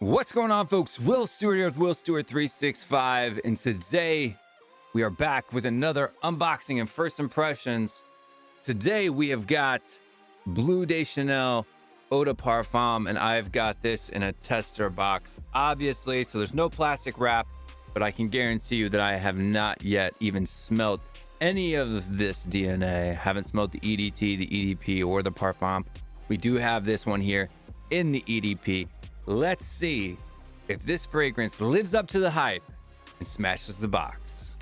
What's going on, folks? Will Stewart here with Will Stewart 365, and today we are back with another unboxing and first impressions. Today we have got Bleu de Chanel Eau de Parfum, and I've got this in a tester box, obviously, so there's no plastic wrap, but I can guarantee you that I have not yet even smelt any of this DNA. Haven't smelt the EDT, the EDP, or the Parfum. We do have this one here in the EDP. Let's see if this fragrance lives up to the hype and smashes the box.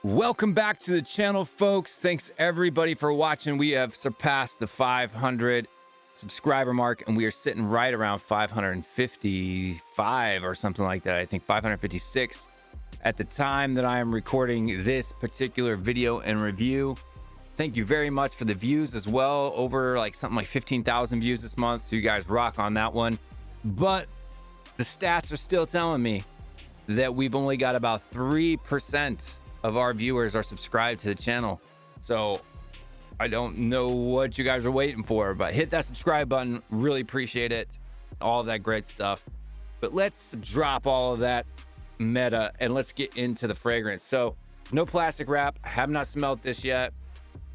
Welcome back to the channel, folks. Thanks everybody for watching. We have surpassed the 500 subscriber mark, and we are sitting right around 555 or something like that. I think 556 at the time that I am recording this particular video and review. Thank you very much for the views as well. Over something like 15,000 views this month. So you guys rock on that one. But the stats are still telling me that we've only got about 3% of our viewers are subscribed to the channel. So I don't know what you guys are waiting for, but hit that subscribe button. Really appreciate it. All of that great stuff. But let's drop all of that meta and let's get into the fragrance. So no plastic wrap. I have not smelled this yet.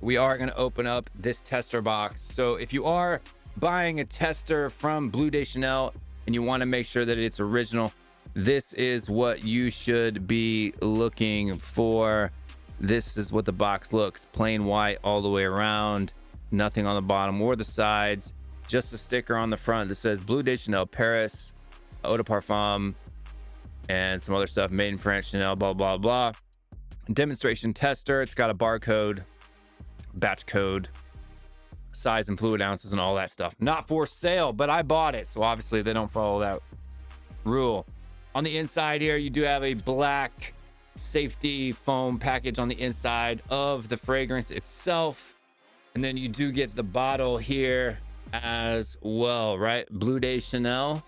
We are going to open up this tester box. So if you are buying a tester from Bleu de Chanel and you want to make sure that it's original, this is what you should be looking for. This is what the box looks. Plain white all the way around. Nothing on the bottom or the sides. Just a sticker on the front that says Bleu de Chanel Paris, Eau de Parfum, and some other stuff. Made in France, Chanel, blah, blah, blah. Demonstration tester. It's got a barcode, batch code, size and fluid ounces and all that stuff. Not for sale, but I bought it, so obviously they don't follow that rule. On the inside here, you do have a black safety foam package on the inside of the fragrance itself, and then you do get the bottle here as well, right? Bleu de Chanel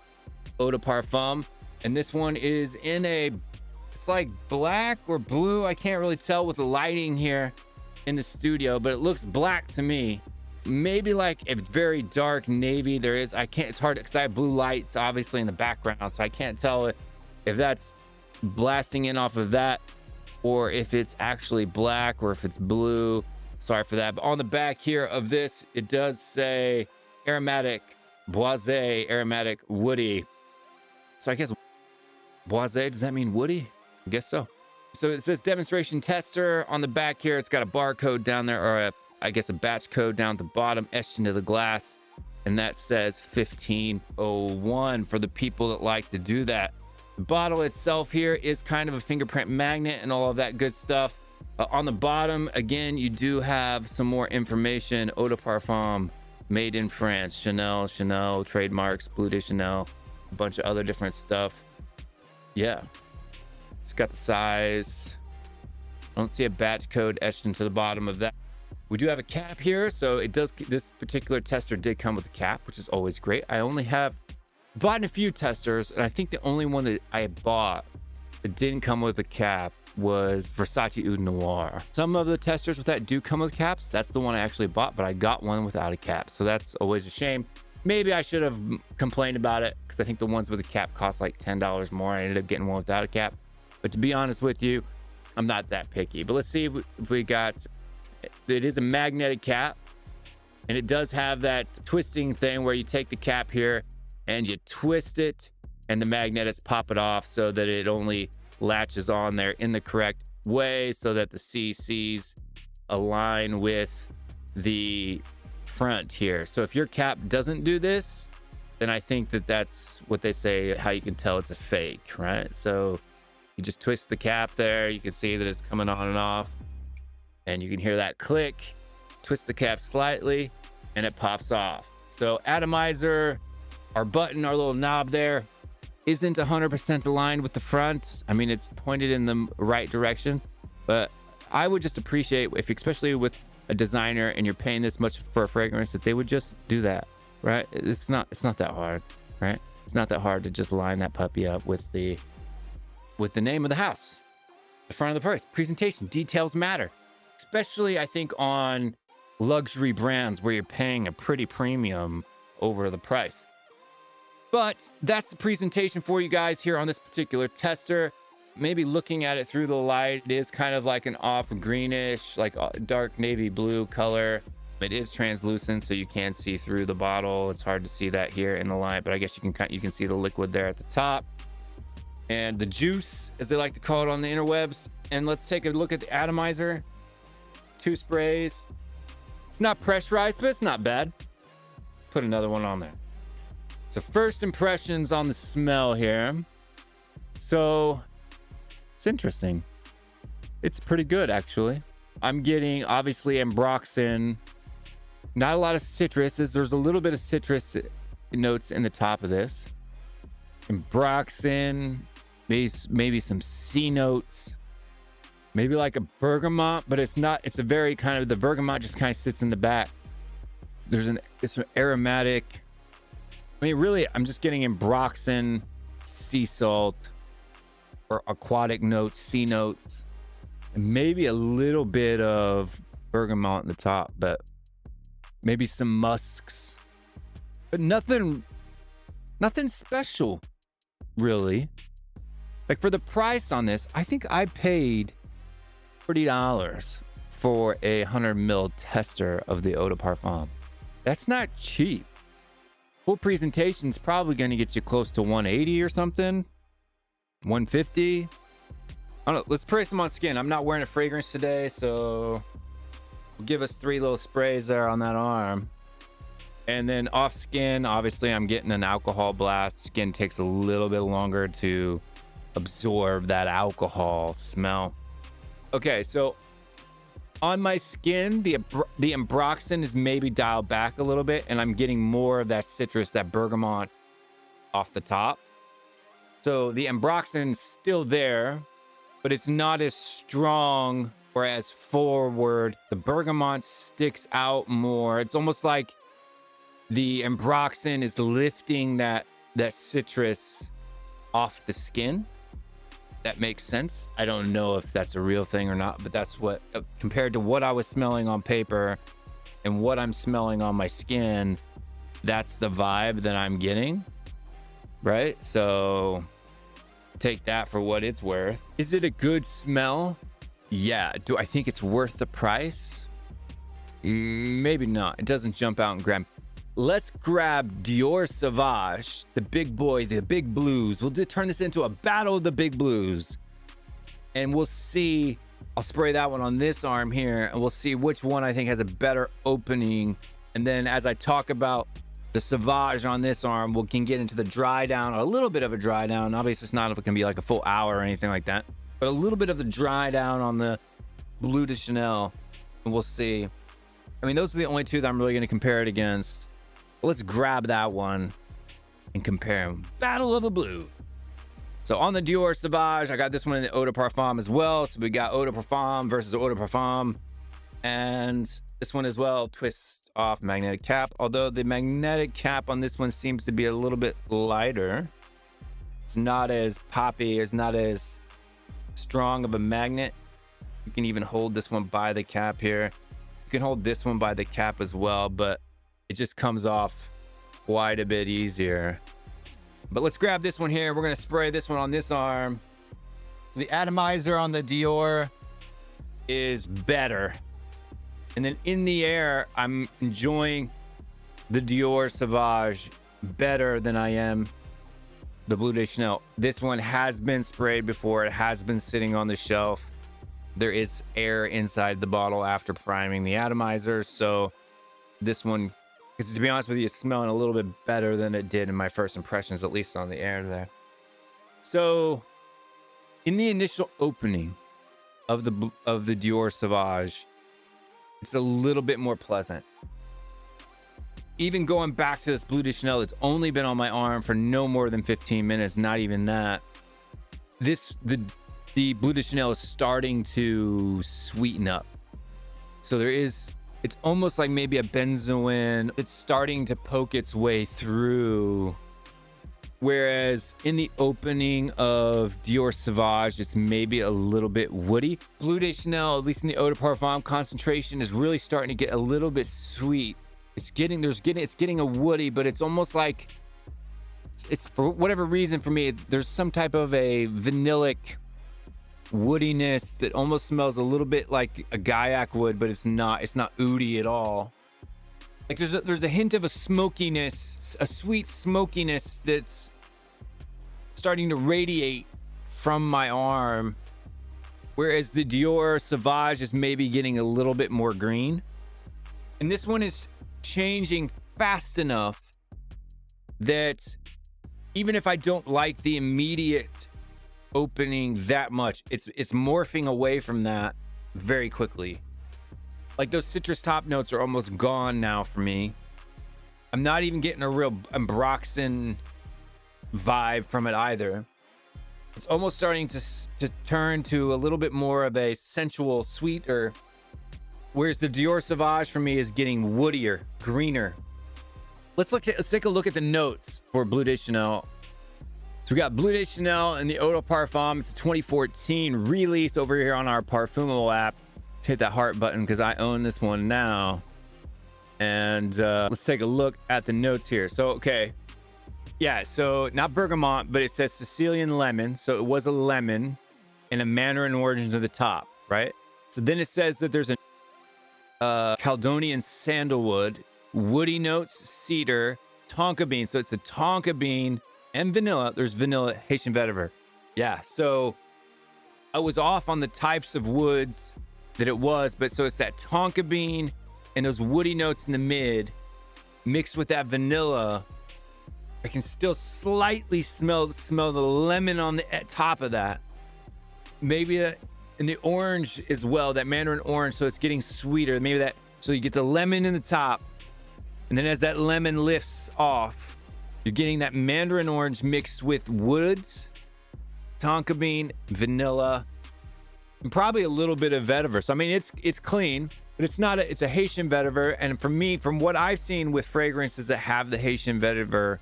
Eau de Parfum, and this one is in it's like black or blue, I can't really tell with the lighting here in the studio, but it looks black to me. Maybe like a very dark navy. It's hard because I have blue lights obviously in the background, so I can't tell if that's blasting in off of that or if it's actually black or if it's blue. Sorry for that. But on the back here of this, it does say aromatic, boisé, aromatic, woody. So I guess boisé, does that mean woody? I guess so. So it says demonstration tester on the back here. It's got a barcode down there, or I guess a batch code down at the bottom etched into the glass. And that says 1501 for the people that like to do that. The bottle itself here is kind of a fingerprint magnet and all of that good stuff. On the bottom, again, you do have some more information. Eau de Parfum, made in France, Chanel, trademarks, Bleu de Chanel, a bunch of other different stuff. Yeah. It's got the size. I don't see a batch code etched into the bottom of that. We do have a cap here, so it does. This particular tester did come with a cap, which is always great. I only have bought a few testers, and I think the only one that I bought that didn't come with a cap was Versace Oud Noir. Some of the testers with that do come with caps. That's the one I actually bought, but I got one without a cap, so that's always a shame. Maybe I should have complained about it because I think the ones with a cap cost like $10 more. I ended up getting one without a cap. But to be honest with you, I'm not that picky. But let's see if we got, it is a magnetic cap, and it does have that twisting thing where you take the cap here and you twist it and the magnets pop it off so that it only latches on there in the correct way so that the CCs align with the front here. So if your cap doesn't do this, then I think that that's what they say, how you can tell it's a fake, right? So you just twist the cap there. You can see that it's coming on and off, and you can hear that click. Twist the cap slightly and it pops off. So atomizer, our button, our little knob there isn't 100% aligned with the front. I mean, it's pointed in the right direction, but I would just appreciate if, especially with a designer and you're paying this much for a fragrance, that they would just do that, right? It's not that hard, right? It's not that hard to just line that puppy up with the name of the house, the front of the purse. Presentation, details matter, especially I think on luxury brands where you're paying a pretty premium over the price. But that's the presentation for you guys here on this particular tester. Maybe looking at it through the light, it is kind of like an off greenish, like dark navy blue color. It is translucent, so you can see through the bottle. It's hard to see that here in the light, but I guess you can see the liquid there at the top. And the juice, as they like to call it on the interwebs. And let's take a look at the atomizer. 2 sprays. It's not pressurized, but it's not bad. Put another one on there. So first impressions on the smell here. So it's interesting. It's pretty good, actually. I'm getting, obviously, ambroxan. Not a lot of citruses. There's a little bit of citrus notes in the top of this. Ambroxan, maybe some C notes. Maybe like a bergamot, but it's not. It's a very kind of, the bergamot just kind of sits in the back. It's an aromatic. I mean, really, I'm just getting ambroxan, sea salt, or aquatic notes, sea notes, and maybe a little bit of bergamot in the top, but maybe some musks, but nothing special, really. Like for the price on this, I think I paid $30 for a 100 ml tester of the Eau de Parfum. That's not cheap. Full presentation is probably going to get you close to 180 or something, 150. I don't know. Let's spray some on skin. I'm not wearing a fragrance today, so we'll give us 3 little sprays there on that arm. And then off skin, obviously I'm getting an alcohol blast. Skin takes a little bit longer to absorb that alcohol smell. Okay, so on my skin, the ambroxan is maybe dialed back a little bit, and I'm getting more of that citrus, that bergamot off the top. So the ambroxan's still there, but it's not as strong or as forward. The bergamot sticks out more. It's almost like the ambroxan is lifting that citrus off the skin. That makes sense. I don't know if that's a real thing or not, but that's what, compared to what I was smelling on paper and what I'm smelling on my skin, that's the vibe that I'm getting, right? So take that for what it's worth. Is it a good smell? Yeah. Do I think it's worth the price? Maybe not. It doesn't jump out and grab. Let's grab Dior Sauvage, the big boy, the big blues. We'll turn this into a battle of the big blues. And we'll see. I'll spray that one on this arm here, and we'll see which one I think has a better opening. And then as I talk about the Sauvage on this arm, we can get into the dry down, or a little bit of a dry down. Obviously, it's not if it can be like a full hour or anything like that, but a little bit of the dry down on the Bleu de Chanel, and we'll see. I mean, those are the only 2 that I'm really going to compare it against. Let's grab that one and compare them. Battle of the Blue. So on the Dior Sauvage, I got this one in the Eau de Parfum as well. So we got Eau de Parfum versus Eau de Parfum. And this one as well, twist off magnetic cap. Although the magnetic cap on this one seems to be a little bit lighter. It's not as poppy. It's not as strong of a magnet. You can even hold this one by the cap here. You can hold this one by the cap as well, but it just comes off quite a bit easier. But let's grab this one here. We're going to spray this one on this arm. The atomizer on the Dior is better. And then in the air, I'm enjoying the Dior Sauvage better than I am the Bleu de Chanel. This one has been sprayed before. It has been sitting on the shelf. There is air inside the bottle after priming the atomizer. So this one, because to be honest with you, it's smelling a little bit better than it did in my first impressions, at least on the air there. So in the initial opening of the Dior Sauvage, it's a little bit more pleasant. Even going back to this Bleu de Chanel, it's only been on my arm for no more than 15 minutes, not even that. The Bleu de Chanel is starting to sweeten up. So it's almost like maybe a benzoin. It's starting to poke its way through Whereas in the opening of Dior Sauvage, it's maybe a little bit woody. Bleu de Chanel, at least in the eau de parfum concentration, is really starting to get a little bit sweet. It's getting a woody, but it's almost like it's for whatever reason for me, there's some type of a vanillic woodiness that almost smells a little bit like a Gaiac wood, but it's not oody at all. Like there's a hint of a smokiness, a sweet smokiness that's starting to radiate from my arm, whereas the Dior Sauvage is maybe getting a little bit more green. And this one is changing fast enough that even if I don't like the immediate opening that much, it's morphing away from that very quickly. Like those citrus top notes are almost gone now for me. I'm not even getting a real Ambroxan vibe from it either. It's almost starting to turn to a little bit more of a sensual, sweeter, whereas the Dior Sauvage for me is getting woodier, greener. Let's take a look at the notes for Bleu de Chanel. So we got Bleu de Chanel and the Eau de Parfum. It's a 2014 release over here on our Parfumo app. Hit that heart button because I own this one now. And let's take a look at the notes here. So, okay. Yeah, so not bergamot, but it says Sicilian lemon. So it was a lemon and a mandarin orange to the top, right? So then it says that there's a Caledonian sandalwood, woody notes, cedar, tonka bean. So it's a tonka bean and vanilla. There's vanilla, Haitian vetiver. Yeah, so I was off on the types of woods that it was, but so it's that tonka bean and those woody notes in the mid mixed with that vanilla. I can still slightly smell the lemon on the top of that. Maybe in the orange as well, that mandarin orange, so it's getting sweeter. Maybe that, so you get the lemon in the top, and then as that lemon lifts off, you're getting that mandarin orange mixed with woods, tonka bean, vanilla, and probably a little bit of vetiver. So I mean, it's clean, but it's a Haitian vetiver. And for me, from what I've seen with fragrances that have the Haitian vetiver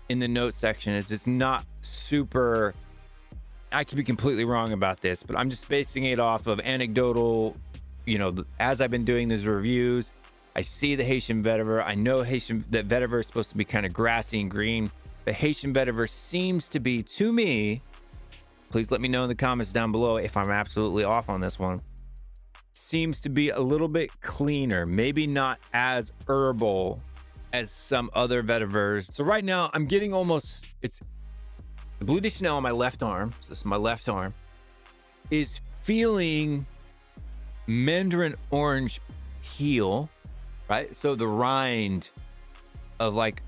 in the note section, is it's not super. I could be completely wrong about this, but I'm just basing it off of anecdotal. You know, as I've been doing these reviews, I see the Haitian vetiver. I know that vetiver is supposed to be kind of grassy and green. The Haitian vetiver seems to be, to me. Please let me know in the comments down below if I'm absolutely off on this one. Seems to be a little bit cleaner, maybe not as herbal as some other vetivers. So right now I'm getting it's the Bleu de Chanel on my left arm. So this is my left arm, is feeling mandarin orange peel, right? So the rind of like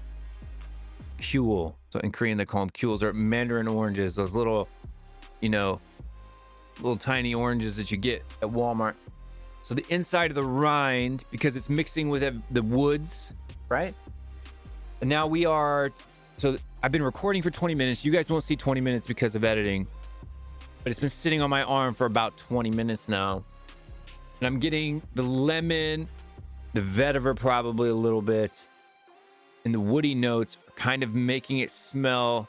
kuel. So in Korean they call them kuels, or mandarin oranges, those little, you know, little tiny oranges that you get at Walmart. So the inside of the rind, because it's mixing with the woods, right? And now so I've been recording for 20 minutes. You guys won't see 20 minutes because of editing, but it's been sitting on my arm for about 20 minutes now. And I'm getting the lemon, the vetiver probably a little bit, and the woody notes are kind of making it smell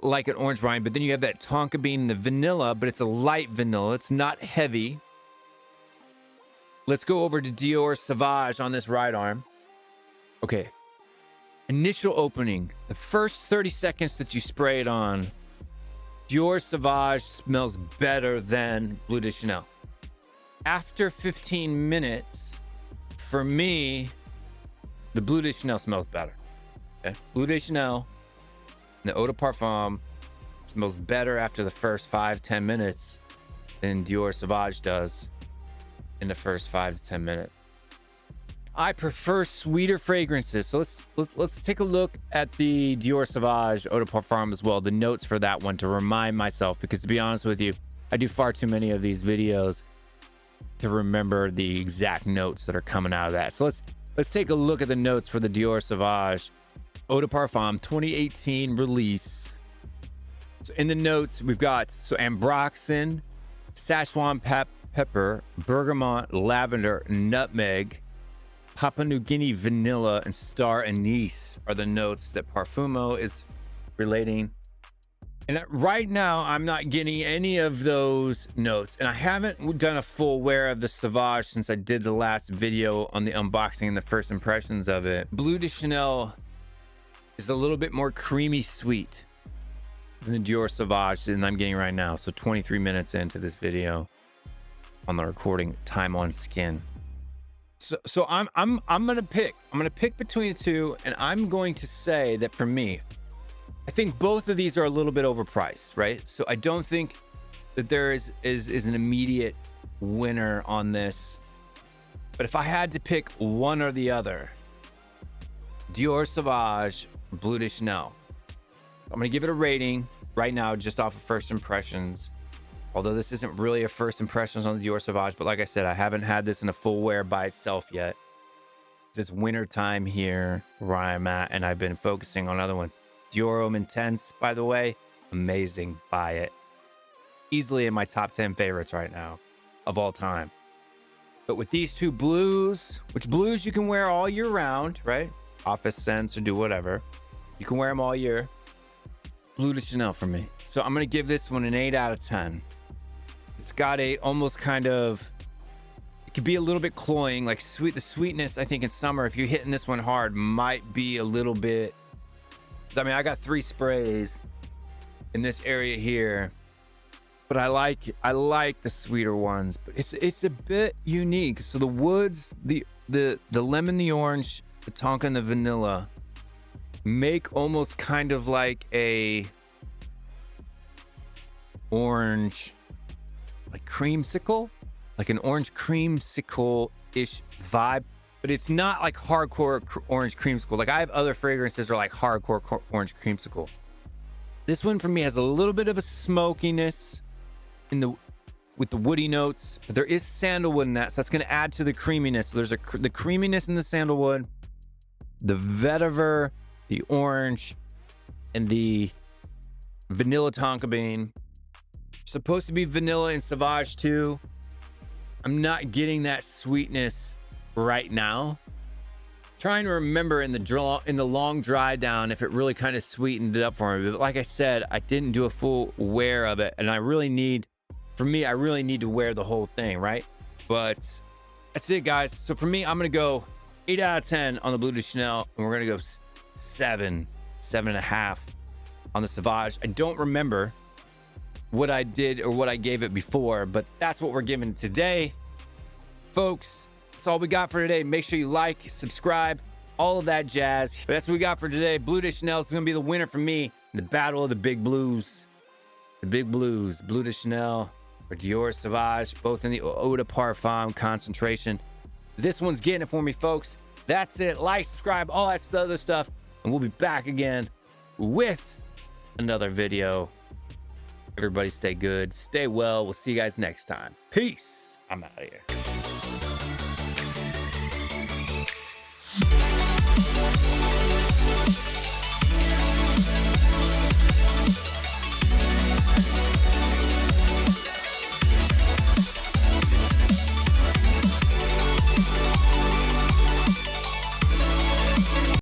like an orange rind. But then you have that tonka bean and the vanilla, but it's a light vanilla. It's not heavy. Let's go over to Dior Sauvage on this right arm. Okay. Initial opening. The first 30 seconds that you spray it on, Dior Sauvage smells better than Bleu de Chanel. After 15 minutes, for me, the Bleu de Chanel smells better. Okay? Bleu de Chanel, the Eau de Parfum smells better after the first 5-10 minutes than Dior Sauvage does in the first 5 to 10 minutes. I prefer sweeter fragrances. So let's take a look at the Dior Sauvage Eau de Parfum as well, the notes for that one, to remind myself, because to be honest with you, I do far too many of these videos to remember the exact notes that are coming out of that. So let's take a look at the notes for the Dior Sauvage Eau de Parfum 2018 release. So in the notes, we've got Ambroxan, Szechuan pepper, bergamot, lavender, nutmeg, Papua New Guinea vanilla, and star anise are the notes that Parfumo is relating. And right now, I'm not getting any of those notes. And I haven't done a full wear of the Sauvage since I did the last video on the unboxing and the first impressions of it. Bleu de Chanel is a little bit more creamy sweet than the Dior Sauvage that I'm getting right now. So 23 minutes into this video on the recording time on skin. So I'm gonna pick between the two, and I'm going to say that for me, I think both of these are a little bit overpriced, right? So I don't think that there is an immediate winner on this. But if I had to pick one or the other, Dior Sauvage, Bleu de Chanel, I'm gonna give it a rating right now just off of first impressions. Although this isn't really a first impressions on the Dior Sauvage, but like I said, I haven't had this in a full wear by itself yet. It's winter time here where I'm at, and I've been focusing on other ones. Dior Homme Intense, by the way, amazing. Buy it. Easily in my top 10 favorites right now of all time. But with these two blues, which blues you can wear all year round, right? Office scents or do whatever. You can wear them all year. Bleu de Chanel for me. So I'm going to give this one an 8 out of 10. It's got a almost kind of, it could be a little bit cloying, like sweet. The sweetness, I think in summer, if you're hitting this one hard, might be a little bit. I mean, I got 3 sprays in this area here, but I like the sweeter ones, but it's a bit unique. So the woods, the lemon, the orange, the tonka, and the vanilla make almost kind of like a orange, like creamsicle, like an orange creamsicle-ish vibe. But it's not like hardcore orange creamsicle. Like I have other fragrances that are like hardcore orange creamsicle. This one for me has a little bit of a smokiness with the woody notes. But there is sandalwood in that, so that's going to add to the creaminess. So there's the creaminess in the sandalwood, the vetiver, the orange, and the vanilla tonka bean. Supposed to be vanilla in Sauvage too. I'm not getting that sweetness right now. Trying to remember in the long dry down if it really kind of sweetened it up for me. But like I said, I didn't do a full wear of it, and I really need to wear the whole thing, right? But that's it, guys. So for me, I'm gonna go 8 out of 10 on the Bleu de Chanel, and we're gonna go 7.5 on the Sauvage. I don't remember what I did or what I gave it before, but that's what we're giving today, folks. That's all we got for today. Make sure you like, subscribe, all of that jazz. But that's what we got for today. Bleu de Chanel is going to be the winner for me in the battle of the big blues. The big blues, Bleu de Chanel or Dior Sauvage, both in the Eau de Parfum concentration. This one's getting it for me, folks. That's it. Like, subscribe, all that other stuff. And we'll be back again with another video. Everybody stay good, stay well. We'll see you guys next time. Peace. I'm out of here.